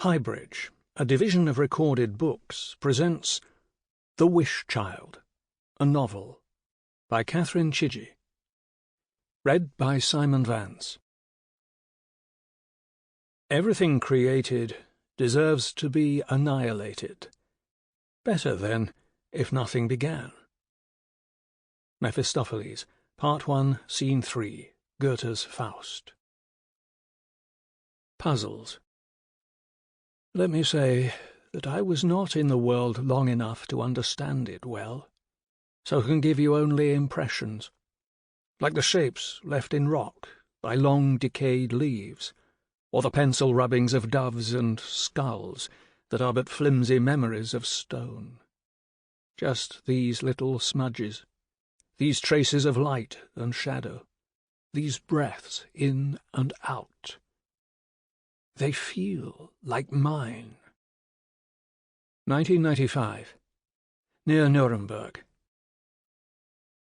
HighBridge, a division of recorded books, presents The Wish Child, a novel, by Catherine Chidgey. Read by Simon Vance. Everything created deserves to be annihilated. Better, then, if nothing began. Mephistopheles, Part 1, Scene 3, Goethe's Faust. Puzzles. Let me say that I was not in the world long enough to understand it well, so can give you only impressions, like the shapes left in rock by long decayed leaves, or the pencil rubbings of doves and skulls that are but flimsy memories of stone. Just these little smudges, these traces of light and shadow, these breaths in and out. They feel like mine. 1995. Near Nuremberg.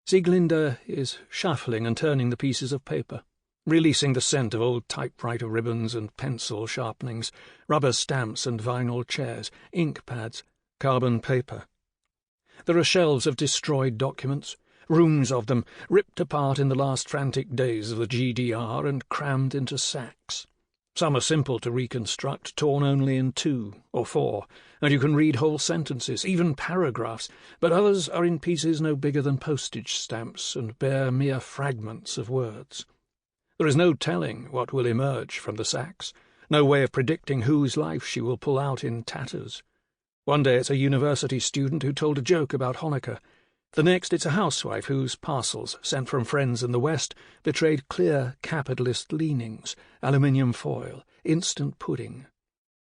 Sieglinde is shuffling and turning the pieces of paper, releasing the scent of old typewriter ribbons and pencil sharpenings, rubber stamps and vinyl chairs, ink pads, carbon paper. There are shelves of destroyed documents, rooms of them ripped apart in the last frantic days of the GDR and crammed into sacks. Some are simple to reconstruct, torn only in 2 or 4, and you can read whole sentences, even paragraphs, but others are in pieces no bigger than postage stamps and bear mere fragments of words. There is no telling what will emerge from the sacks, no way of predicting whose life she will pull out in tatters. One day it's a university student who told a joke about Hanukkah. The next it's a housewife whose parcels, sent from friends in the West, betrayed clear capitalist leanings, aluminium foil, instant pudding.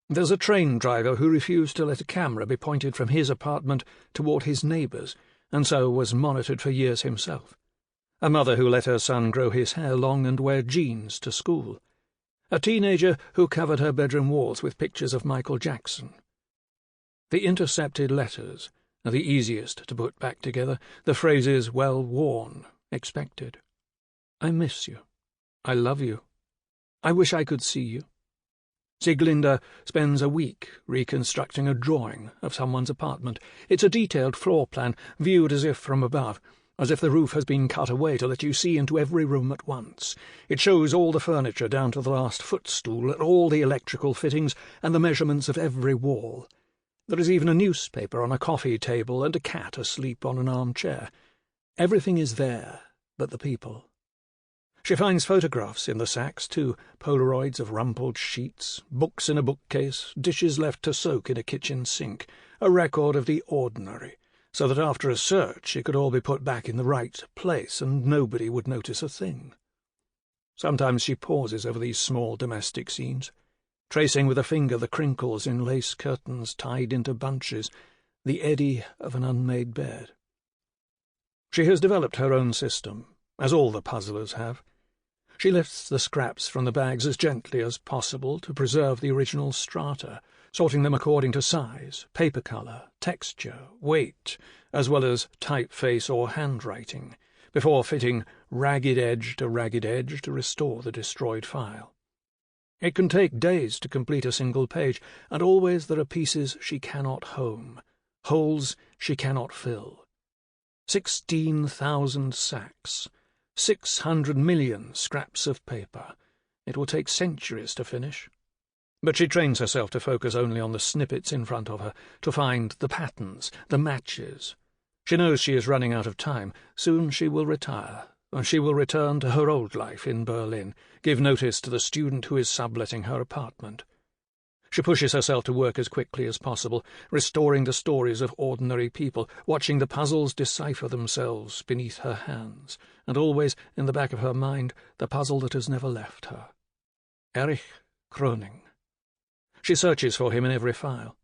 There's a train driver who refused to let a camera be pointed from his apartment toward his neighbours, and so was monitored for years himself. A mother who let her son grow his hair long and wear jeans to school. A teenager who covered her bedroom walls with pictures of Michael Jackson. The intercepted letters are the easiest to put back together, the phrases well worn, expected. I miss you. I love you. I wish I could see you. Sieglinde spends a week reconstructing a drawing of someone's apartment. It's a detailed floor plan, viewed as if from above, as if the roof has been cut away to let you see into every room at once. It shows all the furniture down to the last footstool, and all the electrical fittings, and the measurements of every wall. There is even a newspaper on a coffee table and a cat asleep on an armchair. Everything is there but the people. She finds photographs in the sacks, too, Polaroids of rumpled sheets, books in a bookcase, dishes left to soak in a kitchen sink, a record of the ordinary, so that after a search it could all be put back in the right place and nobody would notice a thing. Sometimes she pauses over these small domestic scenes, tracing with a finger the crinkles in lace curtains tied into bunches, the eddy of an unmade bed. She has developed her own system, as all the puzzlers have. She lifts the scraps from the bags as gently as possible to preserve the original strata, sorting them according to size, paper colour, texture, weight, as well as typeface or handwriting, before fitting ragged edge to restore the destroyed file. It can take days to complete a single page, and always there are pieces she cannot home, holes she cannot fill. 16,000 sacks, 600 million scraps of paper. It will take centuries to finish. But she trains herself to focus only on the snippets in front of her, to find the patterns, the matches. She knows she is running out of time. Soon she will retire, and she will return to her old life in Berlin, give notice to the student who is subletting her apartment. She pushes herself to work as quickly as possible, restoring the stories of ordinary people, watching the puzzles decipher themselves beneath her hands, and always, in the back of her mind, the puzzle that has never left her. Erich Kroning. She searches for him in every file,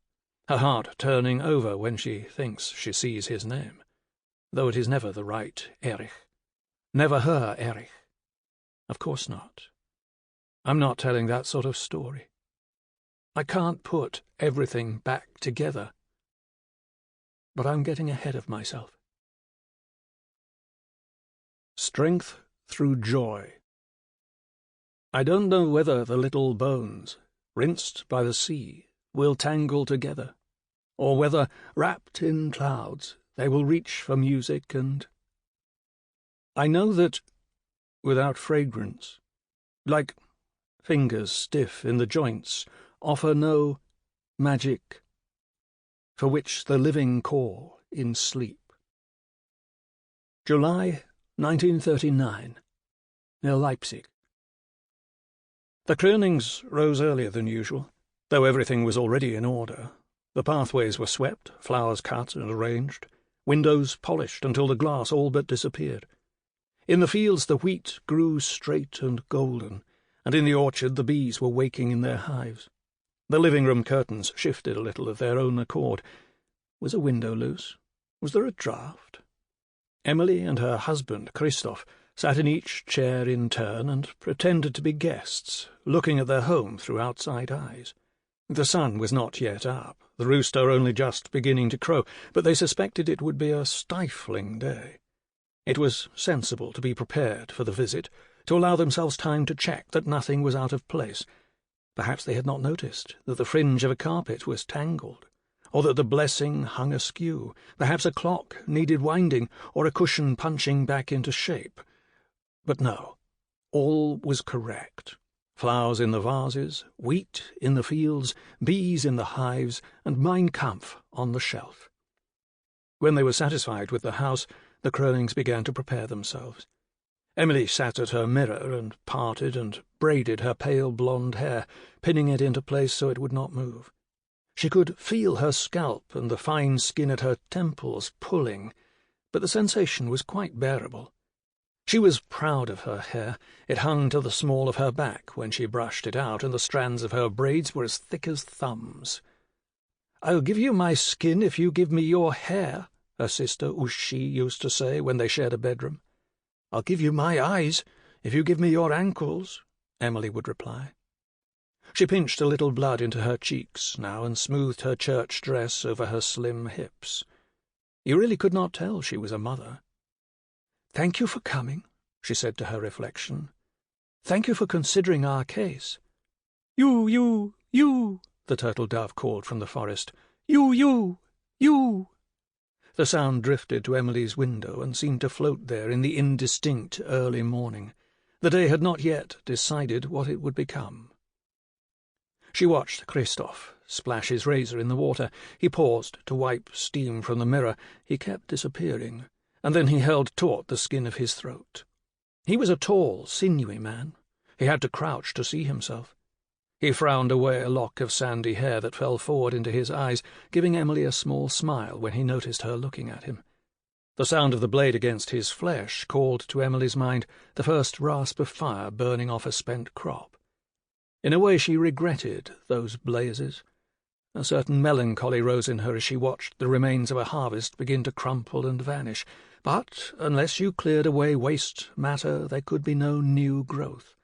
her heart turning over when she thinks she sees his name, though it is never the right Erich. Never her Erich. Of course not. I'm not telling that sort of story. I can't put everything back together. But I'm getting ahead of myself. Strength through joy. I don't know whether the little bones rinsed by the sea, will tangle together, or whether, wrapped in clouds, they will reach for music and... I know that, without fragrance, like fingers stiff in the joints, offer no magic for which the living call in sleep. July 1939, near Leipzig. The Krönings rose earlier than usual, though everything was already in order. The pathways were swept, flowers cut and arranged, windows polished until the glass all but disappeared. In the fields the wheat grew straight and golden, and in the orchard the bees were waking in their hives. The living-room curtains shifted a little of their own accord. Was a window loose? Was there a draught? Emily and her husband, Christoph, sat in each chair in turn and pretended to be guests, looking at their home through outside eyes. The sun was not yet up, the rooster only just beginning to crow, but they suspected it would be a stifling day. It was sensible to be prepared for the visit, to allow themselves time to check that nothing was out of place. Perhaps they had not noticed that the fringe of a carpet was tangled, or that the blessing hung askew. Perhaps a clock needed winding, or a cushion punching back into shape. But no, all was correct. Flowers in the vases, wheat in the fields, bees in the hives, and Mein Kampf on the shelf. When they were satisfied with the house, the Krönings began to prepare themselves. Emily sat at her mirror and parted and braided her pale blonde hair, pinning it into place so it would not move. She could feel her scalp and the fine skin at her temples pulling, but the sensation was quite bearable. She was proud of her hair. It hung to the small of her back when she brushed it out, and the strands of her braids were as thick as thumbs. "I'll give you my skin if you give me your hair," her sister Uschi used to say when they shared a bedroom. "I'll give you my eyes if you give me your ankles," Emily would reply. She pinched a little blood into her cheeks now and smoothed her church dress over her slim hips. You really could not tell she was a mother. "Thank you for coming," she said to her reflection. "Thank you for considering our case." You, the turtle dove called from the forest. You. The sound drifted to Emily's window and seemed to float there in the indistinct early morning. The day had not yet decided what it would become. She watched Christoph splash his razor in the water. He paused to wipe steam from the mirror. He kept disappearing, and then he held taut the skin of his throat. He was a tall, sinewy man. He had to crouch to see himself. He frowned away a lock of sandy hair that fell forward into his eyes, giving Emily a small smile when he noticed her looking at him. The sound of the blade against his flesh called to Emily's mind the first rasp of fire burning off a spent crop. In a way she regretted those blazes. A certain melancholy rose in her as she watched the remains of a harvest begin to crumple and vanish. But unless you cleared away waste matter, there could be no new growth,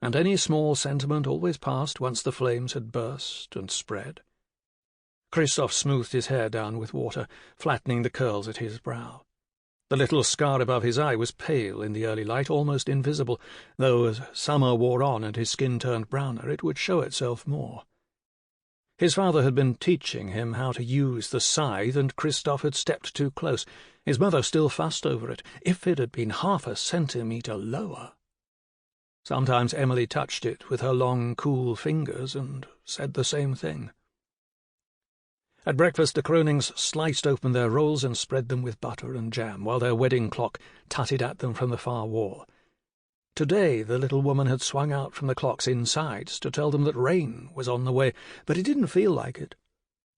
and any small sentiment always passed once the flames had burst and spread. Christoph smoothed his hair down with water, flattening the curls at his brow. The little scar above his eye was pale in the early light, almost invisible, though as summer wore on and his skin turned browner, it would show itself more. His father had been teaching him how to use the scythe, and Christoph had stepped too close. His mother still fussed over it. If it had been half a centimetre lower... Sometimes Emily touched it with her long, cool fingers and said the same thing. At breakfast the Krönings sliced open their rolls and spread them with butter and jam, while their wedding clock tutted at them from the far wall. Today the little woman had swung out from the clock's insides to tell them that rain was on the way, but it didn't feel like it.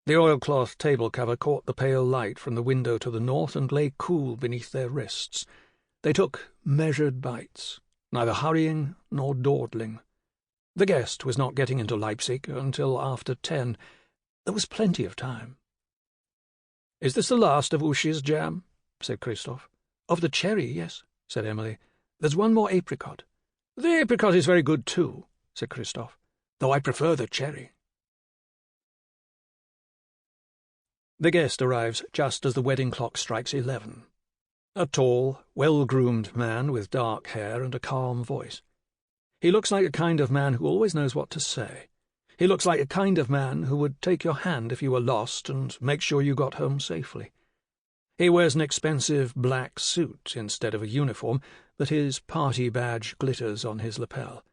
The oilcloth table cover caught the pale light from the window to the north and lay cool beneath their wrists. They took measured bites, neither hurrying nor dawdling. The guest was not getting into Leipzig until after 10. There was plenty of time. "Is this the last of Uschi's jam?" said Christoph. "Of the cherry, yes," said Emily. "There's one more apricot." "The apricot is very good too," said Christoph, "though I prefer the cherry." The guest arrives just as the wedding clock strikes 11. A tall, well-groomed man with dark hair and a calm voice. He looks like the kind of man who always knows what to say. He looks like a kind of man who would take your hand if you were lost and make sure you got home safely. He wears an expensive black suit instead of a uniform, but his party badge glitters on his lapel.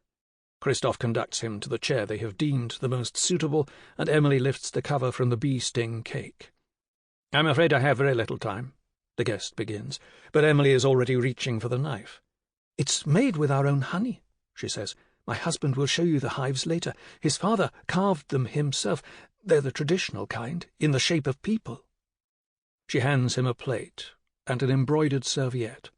Christoph conducts him to the chair they have deemed the most suitable, and Emily lifts the cover from the bee-sting cake. "I'm afraid I have very little time," the guest begins, but Emily is already reaching for the knife. "It's made with our own honey," she says. "My husband will show you the hives later. His father carved them himself. They're the traditional kind, in the shape of people." She hands him a plate and an embroidered serviette.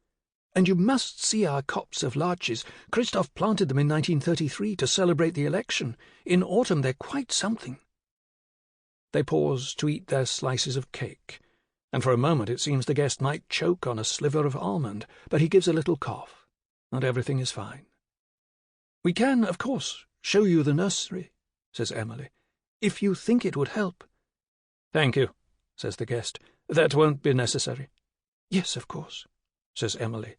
"And you must see our copse of larches. Christoph planted them in 1933 to celebrate the election. In autumn they're quite something." They pause to eat their slices of cake, and for a moment it seems the guest might choke on a sliver of almond, but he gives a little cough, and everything is fine. "We can, of course, show you the nursery," says Emily, "if you think it would help." "Thank you," says the guest. "That won't be necessary." "Yes, of course," says Emily.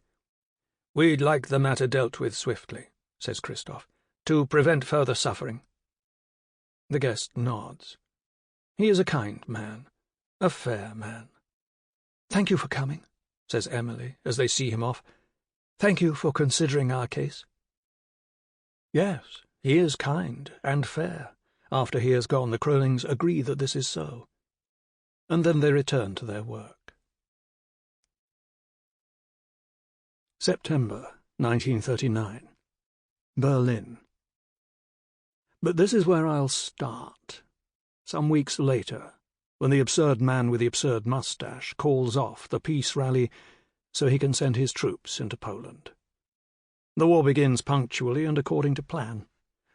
"We'd like the matter dealt with swiftly," says Christoph, "to prevent further suffering." The guest nods. He is a kind man, a fair man. "Thank you for coming," says Emily, as they see him off. "Thank you for considering our case." Yes, he is kind and fair. After he has gone, the Crowlings agree that this is so. And then they return to their work. September 1939. Berlin. But this is where I'll start. Some weeks later, when the absurd man with the absurd moustache calls off the peace rally so he can send his troops into Poland. The war begins punctually and according to plan.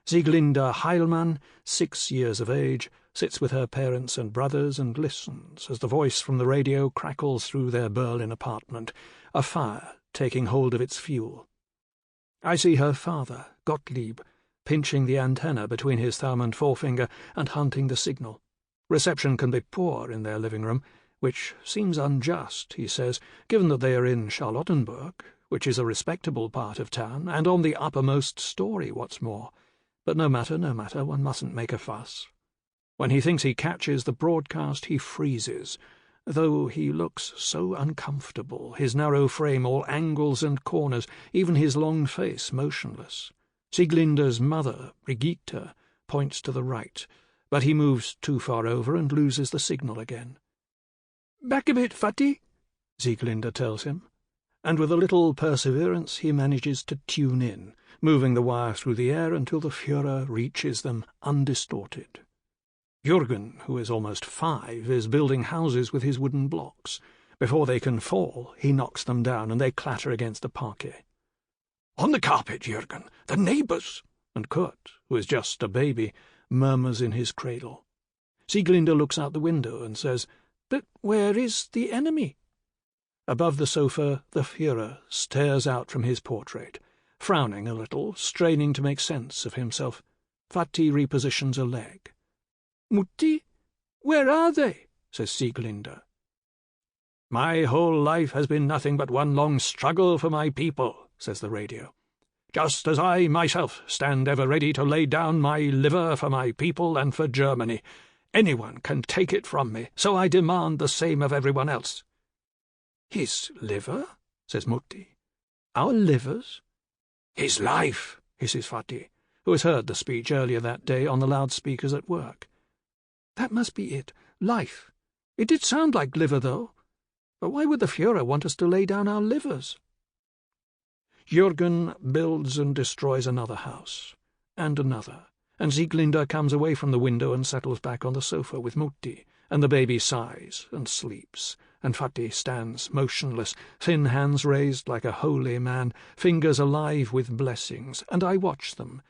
Sieglinde Heilmann, 6 years of age, sits with her parents and brothers and listens as the voice from the radio crackles through their Berlin apartment, a fire taking hold of its fuel. I see her father, Gottlieb, pinching the antenna between his thumb and forefinger and hunting the signal. Reception can be poor in their living room, which seems unjust, he says, given that they are in Charlottenburg, which is a respectable part of town, and on the uppermost story, what's more. But no matter, one mustn't make a fuss. When he thinks he catches the broadcast, he freezes, though he looks so uncomfortable, his narrow frame all angles and corners, even his long face motionless. Sieglinde's mother, Brigitte, points to the right, but he moves too far over and loses the signal again. "Back a bit, Fatty," Sieglinde tells him, and with a little perseverance he manages to tune in, moving the wire through the air until the Führer reaches them undistorted. Jürgen, who is almost 5, is building houses with his wooden blocks. Before they can fall, he knocks them down, and they clatter against the parquet. "On the carpet, Jürgen, the neighbours!" And Kurt, who is just a baby, murmurs in his cradle. Sieglinde looks out the window and says, "But where is the enemy?" Above the sofa, the Führer stares out from his portrait, frowning a little, straining to make sense of himself. Fatty repositions a leg. "Mutti, where are they?" says Sieglinde. "My whole life has been nothing but one long struggle for my people," says the radio. "Just as I myself stand ever ready to lay down my liver for my people and for Germany. Anyone can take it from me, so I demand the same of everyone else." "His liver?" says Mutti. "Our livers?" "His life," hisses Fatty, who has heard the speech earlier that day on the loudspeakers at work. "That must be it. Life. It did sound like liver, though. But why would the Führer want us to lay down our livers?" Jürgen builds and destroys another house, and another, and Sieglinde comes away from the window and settles back on the sofa with Mutti, and the baby sighs and sleeps, and Fatty stands motionless, thin hands raised like a holy man, fingers alive with blessings, and I watch them,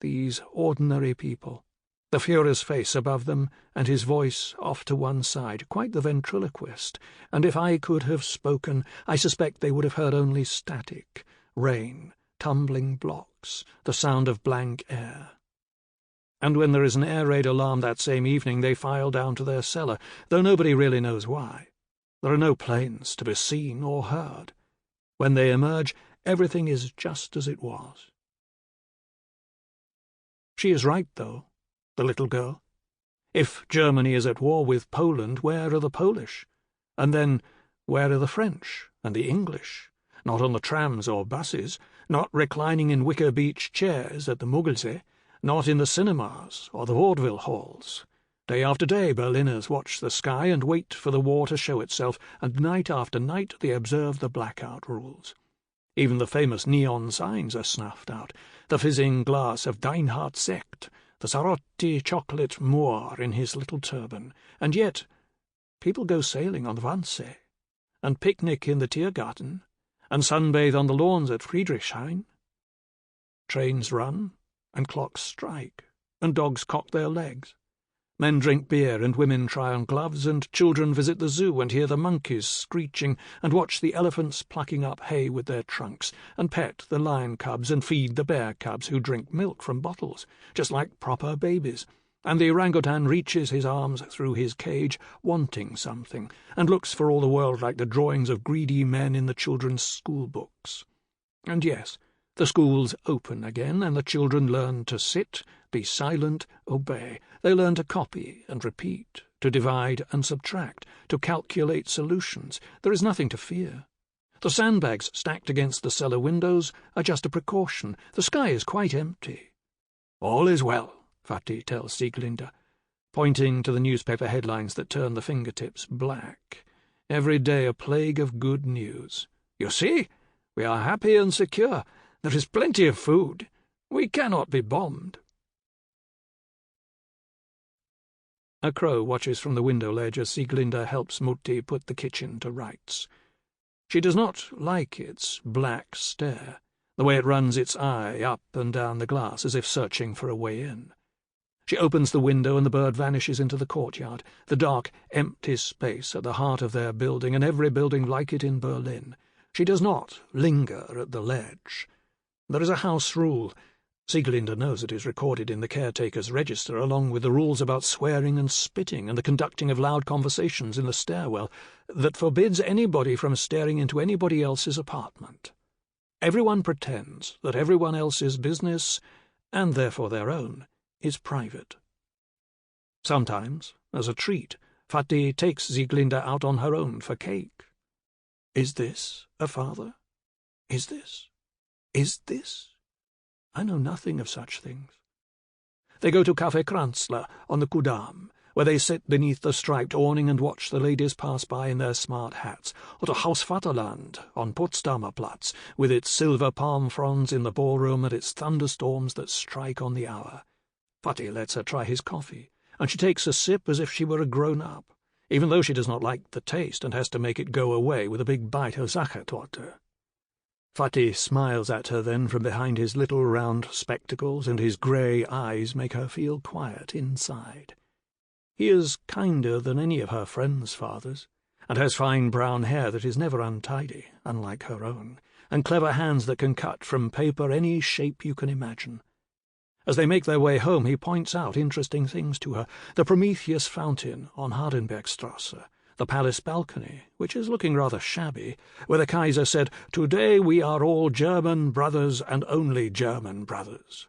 these ordinary people, the Führer's face above them, and his voice off to one side, quite the ventriloquist, and if I could have spoken, I suspect they would have heard only static, rain, tumbling blocks, the sound of blank air. And when there is an air raid alarm that same evening, they file down to their cellar, though nobody really knows why. There are no planes to be seen or heard. When they emerge, everything is just as it was. She is right, though. the little girl. If Germany is at war with Poland, where are the Polish? And then, where are the French and the English? Not on the trams or buses, not reclining in wicker beech chairs at the Muggelsee, not in the cinemas or the vaudeville halls. Day after day Berliners watch the sky and wait for the war to show itself, and night after night they observe the blackout rules. Even the famous neon signs are snuffed out, the fizzing glass of Deinhard Sekt, the Sarotti chocolate Moor in his little turban, and yet people go sailing on the Vance, and picnic in the Tiergarten, and sunbathe on the lawns at Friedrichshain. Trains run, and clocks strike, and dogs cock their legs. Men drink beer, and women try on gloves, and children visit the zoo and hear the monkeys screeching, and watch the elephants plucking up hay with their trunks, and pet the lion cubs and feed the bear cubs who drink milk from bottles, just like proper babies. And the orangutan reaches his arms through his cage, wanting something, and looks for all the world like the drawings of greedy men in the children's school books. And yes, the schools open again, and the children learn to sit, be silent, obey. They learn to copy and repeat, to divide and subtract, to calculate solutions. There is nothing to fear. The sandbags stacked against the cellar windows are just a precaution. The sky is quite empty. All is well, Fatih tells Sieglinde, pointing to the newspaper headlines that turn the fingertips black. Every day a plague of good news. You see, we are happy and secure. There is plenty of food. We cannot be bombed. A crow watches from the window ledge as Sieglinde helps Mutti put the kitchen to rights. She does not like its black stare, the way it runs its eye up and down the glass as if searching for a way in. She opens the window and the bird vanishes into the courtyard, the dark, empty space at the heart of their building, and every building like it in Berlin. She does not linger at the ledge. There is a house rule. Sieglinde knows it is recorded in the caretaker's register, along with the rules about swearing and spitting and the conducting of loud conversations in the stairwell, that forbids anybody from staring into anybody else's apartment. Everyone pretends that everyone else's business, and therefore their own, is private. Sometimes, as a treat, Fatih takes Sieglinde out on her own for cake. Is this a father? Is this? I know nothing of such things. They go to Café Kranzler on the Kudamm, where they sit beneath the striped awning and watch the ladies pass by in their smart hats, or to Haus Vaterland on Potsdamer Platz, with its silver palm fronds in the ballroom and its thunderstorms that strike on the hour. Fatih lets her try his coffee, and she takes a sip as if she were a grown-up, even though she does not like the taste and has to make it go away with a big bite of Sachertorte. Fatih smiles at her then from behind his little round spectacles, and his grey eyes make her feel quiet inside. He is kinder than any of her friends' fathers, and has fine brown hair that is never untidy, unlike her own, and clever hands that can cut from paper any shape you can imagine. As they make their way home, he points out interesting things to her: the Prometheus fountain on Hardenbergstrasse, the palace balcony, which is looking rather shabby, where the Kaiser said, "Today we are all German brothers and only German brothers."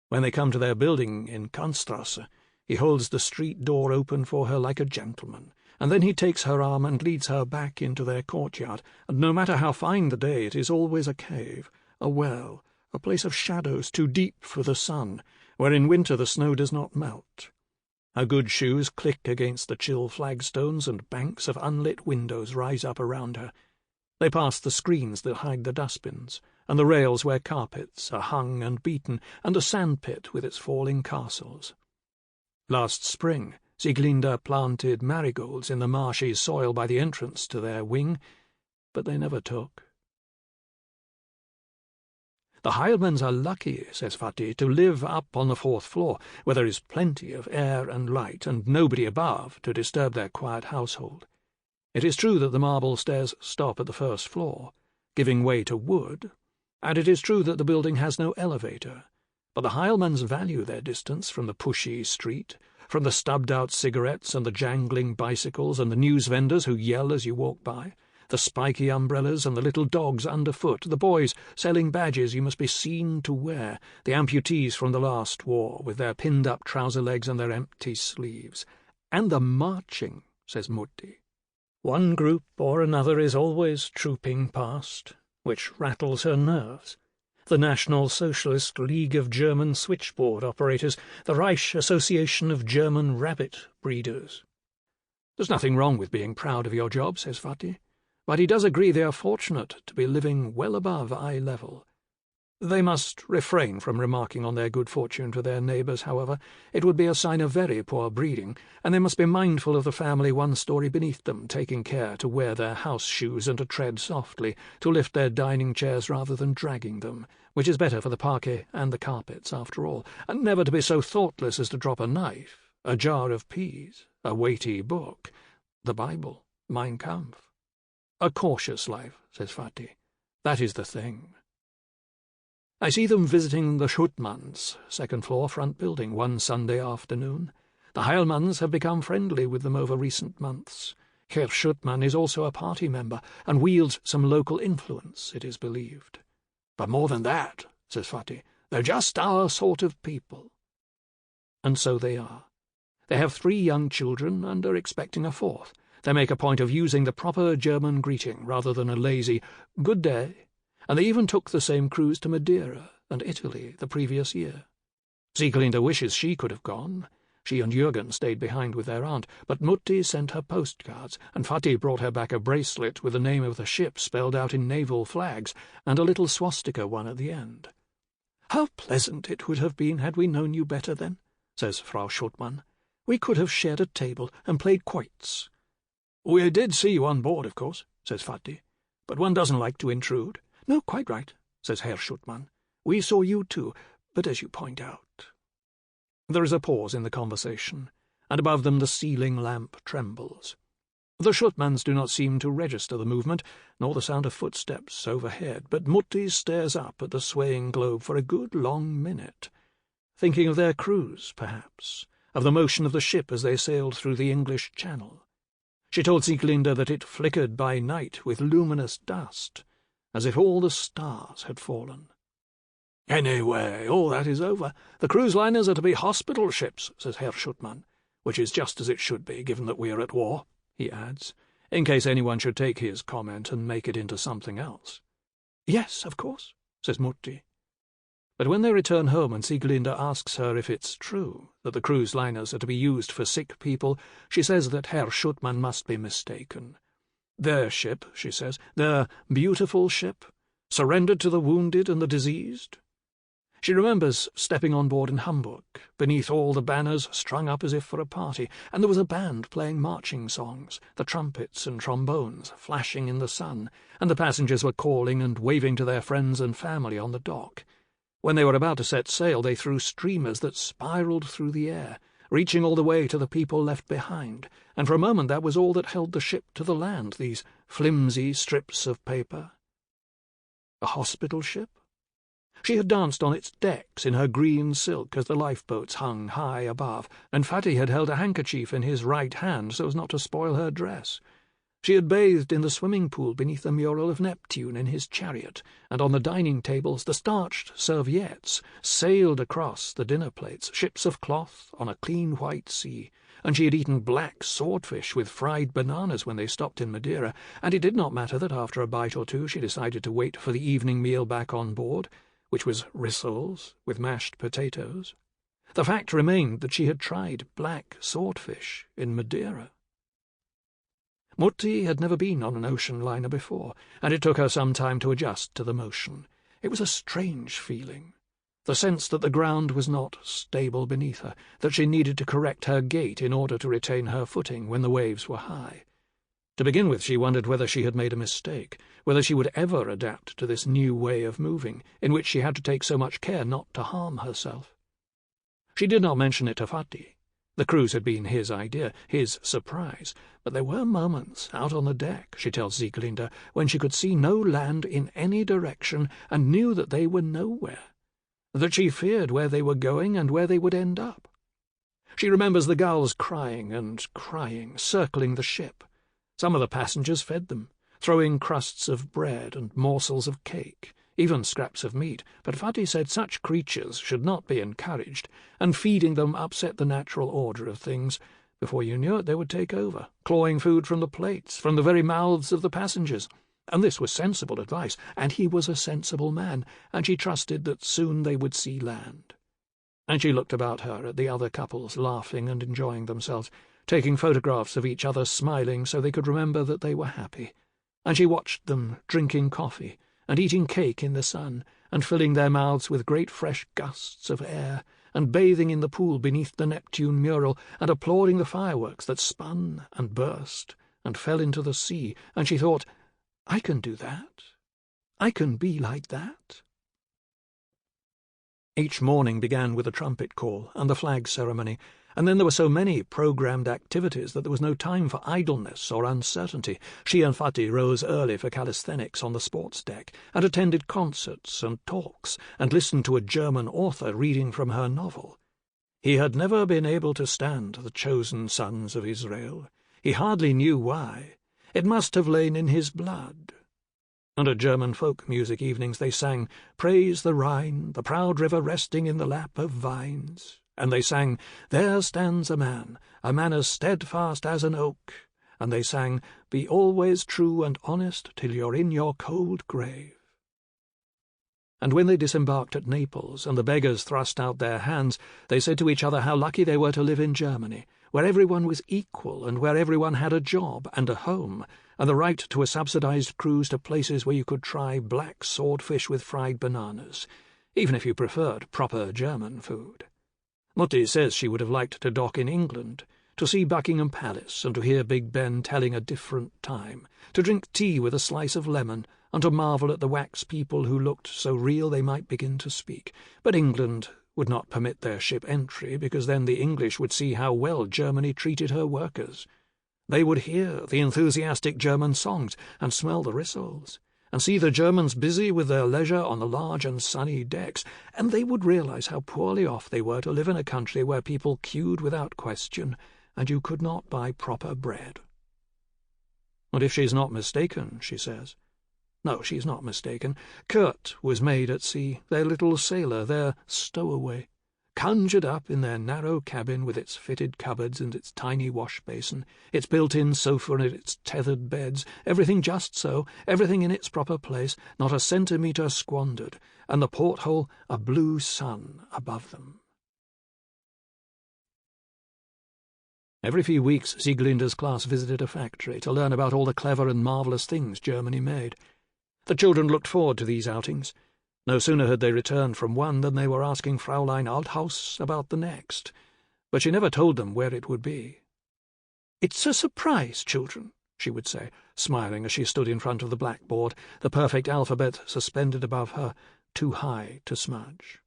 When they come to their building in Kantstrasse, he holds the street door open for her like a gentleman, and then he takes her arm and leads her back into their courtyard, and no matter how fine the day, it is always a cave, a well, a place of shadows too deep for the sun, where in winter the snow does not melt. Her good shoes click against the chill flagstones, and banks of unlit windows rise up around her. They pass the screens that hide the dustbins, and the rails where carpets are hung and beaten, and the sandpit with its falling castles. Last spring, Sieglinde planted marigolds in the marshy soil by the entrance to their wing, but they never took. The Heilmanns are lucky, says Fatih, to live up on the 4th floor, where there is plenty of air and light, and nobody above to disturb their quiet household. It is true that the marble stairs stop at the 1st floor, giving way to wood, and it is true that the building has no elevator, but the Heilmanns value their distance from the pushy street, from the stubbed-out cigarettes and the jangling bicycles and the news vendors who yell as you walk by. The spiky umbrellas and the little dogs underfoot, the boys selling badges you must be seen to wear, the amputees from the last war, with their pinned-up trouser legs and their empty sleeves. And the marching, says Mutti. One group or another is always trooping past, which rattles her nerves. The National Socialist League of German Switchboard Operators, the Reich Association of German Rabbit Breeders. There's nothing wrong with being proud of your job, says Vati, but he does agree they are fortunate to be living well above eye level. They must refrain from remarking on their good fortune to their neighbours, however. It would be a sign of very poor breeding, and they must be mindful of the family one story beneath them, taking care to wear their house shoes and to tread softly, to lift their dining chairs rather than dragging them, which is better for the parquet and the carpets, after all, and never to be so thoughtless as to drop a knife, a jar of peas, a weighty book, the Bible, Mein Kampf. A cautious life, says Vati. That is the thing. I see them visiting the Schuttmanns, second-floor front building, one Sunday afternoon. The Heilmanns have become friendly with them over recent months. Herr Schuttmann is also a party member, and wields some local influence, it is believed. But more than that, says Vati, they're just our sort of people. And so they are. They have 3 young children, and are expecting a 4th. They make a point of using the proper German greeting, rather than a lazy "good day," and they even took the same cruise to Madeira and Italy the previous year. Sieglinde wishes she could have gone. She and Jürgen stayed behind with their aunt, but Mutti sent her postcards, and Vati brought her back a bracelet with the name of the ship spelled out in naval flags, and a little swastika one at the end. "How pleasant it would have been had we known you better then," says Frau Schuttmann. "We could have shared a table and played quoits." "We did see you on board, of course," says Vati, "but one doesn't like to intrude." "No, quite right," says Herr Schuttmann. "We saw you too, but as you point out—" There is a pause in the conversation, and above them the ceiling lamp trembles. The Schuttmanns do not seem to register the movement, nor the sound of footsteps overhead, but Mutti stares up at the swaying globe for a good long minute, thinking of their cruise, perhaps, of the motion of the ship as they sailed through the English Channel. She told Sieglinde that it flickered by night with luminous dust, as if all the stars had fallen. "Anyway, all that is over. The cruise liners are to be hospital ships," says Herr Schuttmann, "which is just as it should be, given that we are at war," he adds, in case anyone should take his comment and make it into something else. "Yes, of course," says Mutti. But when they return home and Sieglinde asks her if it's true that the cruise liners are to be used for sick people, she says that Herr Schuttmann must be mistaken. Their ship, she says, their beautiful ship, surrendered to the wounded and the diseased. She remembers stepping on board in Hamburg, beneath all the banners strung up as if for a party, and there was a band playing marching songs, the trumpets and trombones flashing in the sun, and the passengers were calling and waving to their friends and family on the dock. When they were about to set sail, they threw streamers that spiraled through the air, reaching all the way to the people left behind, and for a moment that was all that held the ship to the land, these flimsy strips of paper. A hospital ship? She had danced on its decks in her green silk as the lifeboats hung high above, and Fatty had held a handkerchief in his right hand so as not to spoil her dress. She had bathed in the swimming pool beneath the mural of Neptune in his chariot, and on the dining tables the starched serviettes sailed across the dinner plates, ships of cloth on a clean white sea, and she had eaten black swordfish with fried bananas when they stopped in Madeira, and it did not matter that after a bite or two she decided to wait for the evening meal back on board, which was rissoles with mashed potatoes. The fact remained that she had tried black swordfish in Madeira. Mutti had never been on an ocean liner before, and it took her some time to adjust to the motion. It was a strange feeling, the sense that the ground was not stable beneath her, that she needed to correct her gait in order to retain her footing when the waves were high. To begin with, she wondered whether she had made a mistake, whether she would ever adapt to this new way of moving, in which she had to take so much care not to harm herself. She did not mention it to Fatty. The cruise had been his idea, his surprise, but there were moments out on the deck, she tells Sieglinde, when she could see no land in any direction and knew that they were nowhere, that she feared where they were going and where they would end up. She remembers the gulls crying and crying, circling the ship. Some of the passengers fed them. throwing crusts of bread and morsels of cake, even scraps of meat, but Fatty said such creatures should not be encouraged, and feeding them upset the natural order of things. Before you knew it, they would take over, clawing food from the plates, from the very mouths of the passengers. And this was sensible advice, and he was a sensible man, and she trusted that soon they would see land. And she looked about her at the other couples, laughing and enjoying themselves, taking photographs of each other, smiling so they could remember that they were happy. And she watched them drinking coffee, and eating cake in the sun, and filling their mouths with great fresh gusts of air, and bathing in the pool beneath the Neptune mural, and applauding the fireworks that spun and burst and fell into the sea, and she thought, I can do that. I can be like that. Each morning began with a trumpet call and the flag ceremony, and then there were so many programmed activities that there was no time for idleness or uncertainty. She and Fatty rose early for calisthenics on the sports deck, and attended concerts and talks, and listened to a German author reading from her novel. He had never been able to stand the chosen sons of Israel. He hardly knew why. It must have lain in his blood. And at German folk music evenings they sang, Praise the Rhine, the proud river resting in the lap of vines. And they sang, There stands a man as steadfast as an oak. And they sang, Be always true and honest till you're in your cold grave. And when they disembarked at Naples, and the beggars thrust out their hands, they said to each other how lucky they were to live in Germany, where everyone was equal, and where everyone had a job and a home, and the right to a subsidized cruise to places where you could try black swordfish with fried bananas, even if you preferred proper German food. Mutti says she would have liked to dock in England, to see Buckingham Palace and to hear Big Ben telling a different time, to drink tea with a slice of lemon, and to marvel at the wax people who looked so real they might begin to speak. But England would not permit their ship entry, because then the English would see how well Germany treated her workers. They would hear the enthusiastic German songs and smell the rissoles, and see the Germans busy with their leisure on the large and sunny decks, and they would realize how poorly off they were to live in a country where people queued without question, and you could not buy proper bread. And if she's not mistaken, she says. No, she's not mistaken. Kurt was made at sea, their little sailor, their stowaway, conjured up in their narrow cabin with its fitted cupboards and its tiny wash-basin, its built-in sofa and its tethered beds, everything just so, everything in its proper place, not a centimetre squandered, and the porthole a blue sun above them. Every few weeks Sieglinde's class visited a factory to learn about all the clever and marvellous things Germany made. The children looked forward to these outings. No sooner had they returned from one than they were asking Fraulein Althaus about the next, but she never told them where it would be. "It's a surprise, children," she would say, smiling as she stood in front of the blackboard, the perfect alphabet suspended above her, too high to smudge.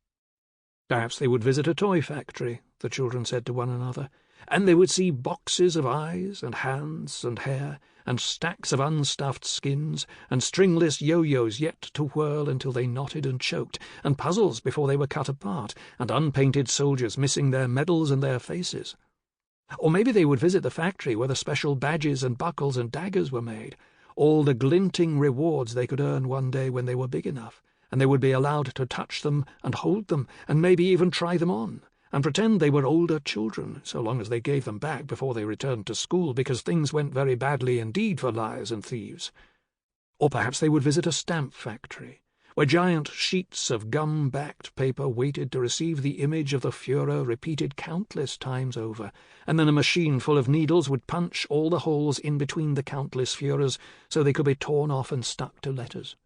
Perhaps they would visit a toy factory, the children said to one another, and they would see boxes of eyes and hands and hair, and stacks of unstuffed skins, and stringless yo-yos yet to whirl until they knotted and choked, and puzzles before they were cut apart, and unpainted soldiers missing their medals and their faces. Or maybe they would visit the factory where the special badges and buckles and daggers were made, all the glinting rewards they could earn one day when they were big enough, and they would be allowed to touch them and hold them, and maybe even try them on, and pretend they were older children, so long as they gave them back before they returned to school, because things went very badly indeed for liars and thieves. Or perhaps they would visit a stamp factory, where giant sheets of gum-backed paper waited to receive the image of the Führer repeated countless times over, and then a machine full of needles would punch all the holes in between the countless Führers so they could be torn off and stuck to letters.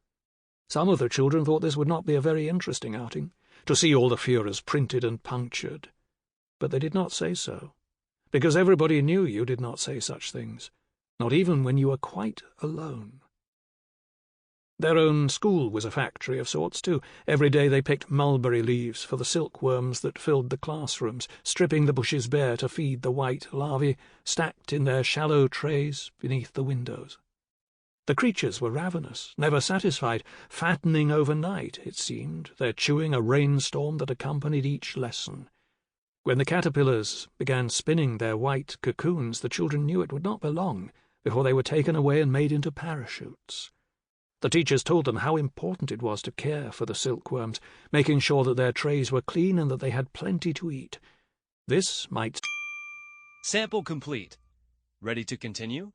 Some of the children thought this would not be a very interesting outing, to see all the Führers printed and punctured. But they did not say so, because everybody knew you did not say such things, not even when you were quite alone. Their own school was a factory of sorts, too. Every day they picked mulberry leaves for the silkworms that filled the classrooms, stripping the bushes bare to feed the white larvae stacked in their shallow trays beneath the windows. The creatures were ravenous, never satisfied, fattening overnight, it seemed, their chewing a rainstorm that accompanied each lesson. When the caterpillars began spinning their white cocoons, the children knew it would not be long before they were taken away and made into parachutes. The teachers told them how important it was to care for the silkworms, making sure that their trays were clean and that they had plenty to eat. This might... Sample complete. Ready to continue?